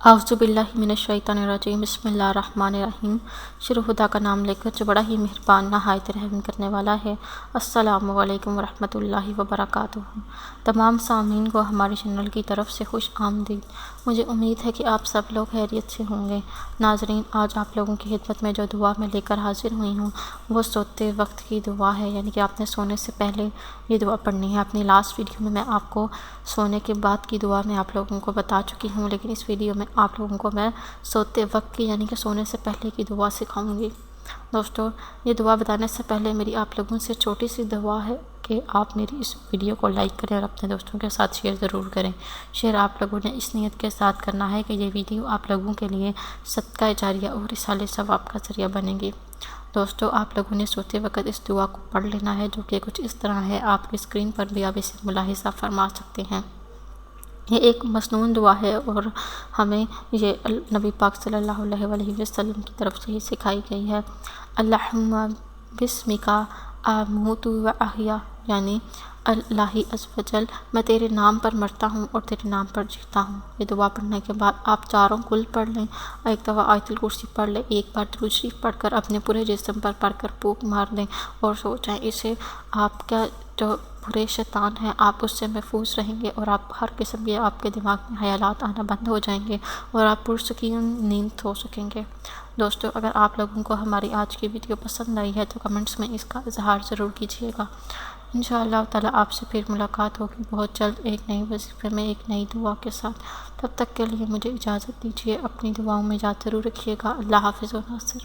اعوذ باللہ من الشیطان الرجیم، بسم اللہ الرحمن الرحیم۔ شروع خدا کا نام لے کر جو بڑا ہی مہربان نہایت رحم کرنے والا ہے۔ السلام علیکم ورحمۃ اللہ وبرکاتہ۔ تمام سامعین کو ہمارے چینل کی طرف سے خوش آمدید۔ مجھے امید ہے کہ آپ سب لوگ خیریت سے ہوں گے۔ ناظرین، آج آپ لوگوں کی خدمت میں جو دعا میں لے کر حاضر ہوئی ہوں وہ سوتے وقت کی دعا ہے، یعنی کہ آپ نے سونے سے پہلے یہ دعا پڑھنی ہے۔ اپنی لاسٹ ویڈیو میں آپ کو سونے کے بعد کی دعا میں آپ لوگوں کو بتا چکی ہوں، لیکن اس ویڈیو میں آپ لوگوں کو میں سوتے وقت کی یعنی کہ سونے سے پہلے کی دعا سکھاؤں گی۔ دوستو، یہ دعا بتانے سے پہلے میری آپ لوگوں سے چھوٹی سی دعا ہے کہ آپ میری اس ویڈیو کو لائک کریں اور اپنے دوستوں کے ساتھ شیئر ضرور کریں۔ شیئر آپ لوگوں نے اس نیت کے ساتھ کرنا ہے کہ یہ ویڈیو آپ لوگوں کے لیے صدقہ جاریہ اور اصالِ ثواب کا ذریعہ بنے گی۔ دوستو، آپ لوگوں نے سوتے وقت اس دعا کو پڑھ لینا ہے، جو کہ کچھ اس طرح ہے۔ آپ کی اسکرین پر بھی آپ اسے ملاحظہ فرما سکتے ہیں۔ یہ ایک مسنون دعا ہے اور ہمیں یہ نبی پاک صلی اللہ علیہ وسلم کی طرف سے ہی سکھائی گئی ہے۔ اللہم بسمک اموت و احیا، یعنی اللہ عز و جل، میں تیرے نام پر مرتا ہوں اور تیرے نام پر جیتا ہوں۔ یہ دعا پڑھنے کے بعد آپ چاروں کل پڑھ لیں، ایک دفعہ آیت الکرسی پڑھ لیں، ایک بار درود شریف پڑھ کر اپنے پورے جسم پر پڑھ کر پھونک مار لیں اور سو جائیں۔ اسے آپ کا جو برے شیطان ہیں آپ اس سے محفوظ رہیں گے اور آپ ہر قسم کے آپ کے دماغ میں خیالات آنا بند ہو جائیں گے اور آپ پرسکون نیند سو سکیں گے۔ دوستو، اگر آپ لوگوں کو ہماری آج کی ویڈیو پسند آئی ہے تو کمنٹس میں اس کا اظہار ضرور کیجیے گا۔ انشاءاللہ تعالیٰ آپ سے پھر ملاقات ہوگی بہت جلد ایک نئی وظیفے میں، ایک نئی دعا کے ساتھ۔ تب تک کے لیے مجھے اجازت دیجیے، اپنی دعاؤں میں یاد ضرور رکھیے گا۔ اللہ حافظ و ناصر۔